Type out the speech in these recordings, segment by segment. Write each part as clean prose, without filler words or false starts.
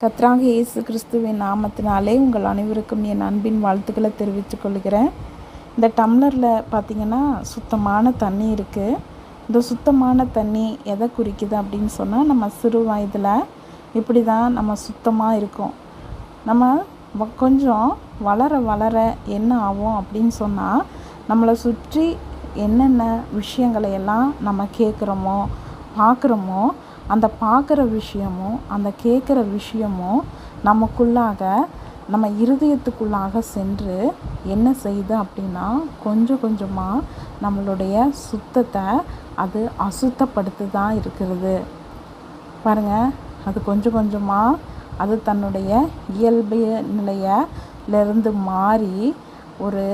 கர்த்தராகிய இயேசு கிறிஸ்துவின் நாமத்தினாலே உங்கள் அனைவருக்கும் என் அன்பின் வாழ்த்துக்களை தெரிவித்துக் கொள்கிறேன். இந்த டம்ளரில் பார்த்திங்கன்னா சுத்தமான தண்ணி இருக்குது. இந்த சுத்தமான தண்ணி எதை குறிக்குது அப்படின்னு சொன்னால், நம்ம சிறு வயதில் இப்படி தான் நம்ம சுத்தமாக இருக்கோம். நம்ம கொஞ்சம் வளர வளர என்ன ஆகும் அப்படின்னு சொன்னால், நம்மளை சுற்றி என்னென்ன விஷயங்களை எல்லாம் நம்ம கேட்குறோமோ பார்க்குறோமோ, அந்த பார்க்குற விஷயமும் அந்த கேட்குற விஷயமும் நமக்குள்ளாக நம்ம இருதயத்துக்குள்ளாக சென்று என்ன செய்யுது அப்படின்னா, கொஞ்சம் கொஞ்சமாக நம்மளுடைய சுத்தத்தை அது அசுத்தப்படுத்தி தான் இருக்கிறது. பாருங்கள், அது கொஞ்சம் கொஞ்சமாக அது தன்னுடைய இயல்பு நிலையிலிருந்து மாறி ஒரு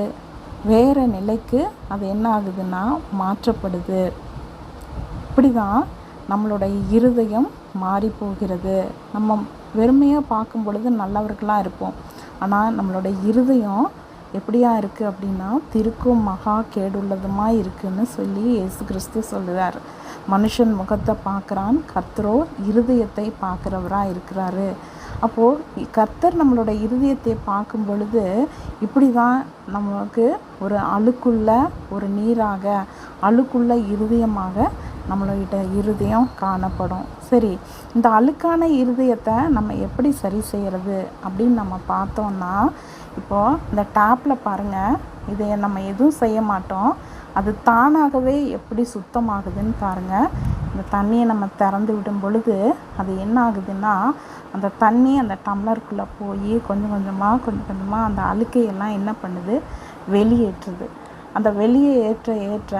வேறு நிலைக்கு அது என்ன ஆகுதுன்னா மாற்றப்படுது. இப்படி தான் நம்மளுடைய இருதயம் மாறி போகிறது. நம்ம வெறுமையாக பார்க்கும் பொழுது நல்லவர்களாக இருப்போம். ஆனால் நம்மளுடைய இருதயம் எப்படியா இருக்குது அப்படின்னா, திருக்கும் மகா கேடுள்ளதுமாக இருக்குதுன்னு சொல்லி இயேசு கிறிஸ்து சொல்கிறார். மனுஷன் முகத்தை பார்க்குறான், கர்த்தரோ இருதயத்தை பார்க்குறவராக இருக்கிறாரு. அப்போது கர்த்தர் நம்மளோட இருதயத்தை பார்க்கும் பொழுது இப்படி தான் நமக்கு ஒரு அழுக்குள்ள ஒரு நீராக, அழுக்குள்ள இருதயமாக நம்மளோட இருதயம் காணப்படும். சரி, இந்த அழுக்கான இருதயத்தை நம்ம எப்படி சரி செய்கிறது அப்படின்னு நம்ம பார்த்தோன்னா, இப்போது இந்த டேப்பில் பாருங்கள், இதை நம்ம எதுவும் செய்ய மாட்டோம், அது தானாகவே எப்படி சுத்தமாகுதுன்னு பாருங்கள். இந்த தண்ணியை நம்ம திறந்து விடும் பொழுது அது என்ன ஆகுதுன்னா, அந்த தண்ணி அந்த டம்ளருக்குள்ளே போய் கொஞ்சம் கொஞ்சமாக அந்த அழுக்கையெல்லாம் என்ன பண்ணுது, வெளியேற்றுது. அந்த வெளியே ஏற்ற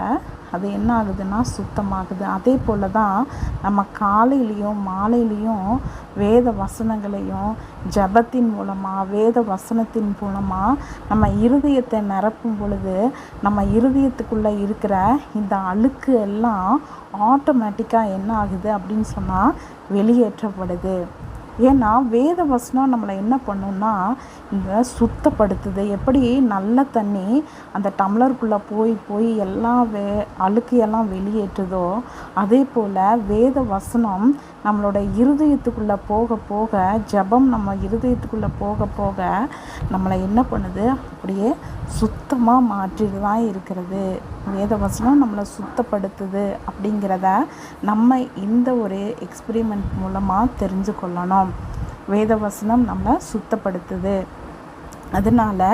அது என்ன ஆகுதுன்னா சுத்தமாகுது. அதே போல் தான் நம்ம காலையிலையும் மாலையிலையும் வேத வசனங்களையும் ஜபத்தின் மூலமாக, வேத வசனத்தின் மூலமாக நம்ம இருதயத்தை நிரப்பும் பொழுது நம்ம இருதயத்துக்குள்ளே இருக்கிற இந்த அழுக்கு எல்லாம் ஆட்டோமேட்டிக்காக என்ன ஆகுது அப்படின்னு சொன்னால் வெளியேற்றப்படுது. ஏன்னா வேத வசனம் நம்மளை என்ன பண்ணுன்னா, இந்த சுத்தப்படுத்துது. எப்படி நல்ல தண்ணி அந்த டம்ளருக்குள்ளே போய் எல்லா அழுக்கையெல்லாம் வெளியேற்றுதோ, அதே போல் வேத வசனம் நம்மளோட இருதயத்துக்குள்ளே போக போக, ஜபம் நம்ம இருதயத்துக்குள்ளே போக போக நம்மளை என்ன பண்ணுது, அப்படியே சுத்தமாக மாற்றிட்டு தான் இருக்கிறது. வேத வசனம் நம்மளை சுத்தப்படுத்துது அப்படிங்கிறத நம்ம இந்த ஒரு எக்ஸ்பிரிமெண்ட் மூலமாக தெரிஞ்சு கொள்ளணும். வேத வசனம் நம்மளை சுத்தப்படுத்துது. அதனால்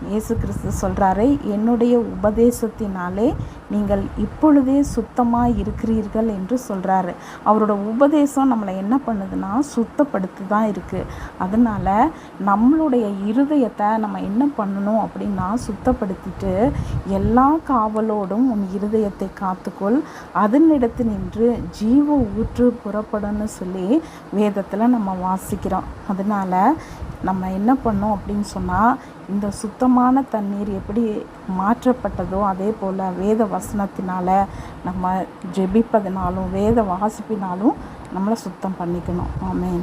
இயேசு கிறிஸ்து சொல்கிறாரு, என்னுடைய உபதேசத்தினாலே நீங்கள் இப்பொழுதே சுத்தமாக இருக்கிறீர்கள் என்று சொல்கிறாரு. அவரோட உபதேசம் நம்மளை என்ன பண்ணுதுன்னா சுத்தப்படுத்தி தான் இருக்குது. அதனால் நம்மளுடைய இருதயத்தை நம்ம என்ன பண்ணணும் அப்படின்னா, சுத்தப்படுத்திட்டு எல்லா காவலோடும் உன் இருதயத்தை காத்துக்கொள், அதனிடத்து நின்று ஜீவ ஊற்று புறப்படும்னு சொல்லி வேதத்தில் நம்ம வாசிக்கிறோம். அதனால் நம்ம என்ன பண்ணோம் அப்படின்னு சொன்னால், இந்த சுத்தமான தண்ணீர் எப்படி மாற்றப்பட்டதோ அதே போல் வேத வசனத்தினால் நம்ம ஜெபிப்பதினாலும் வேத வாசிப்பினாலும் நம்மளை சுத்தம் பண்ணிக்கணும். ஆமென்.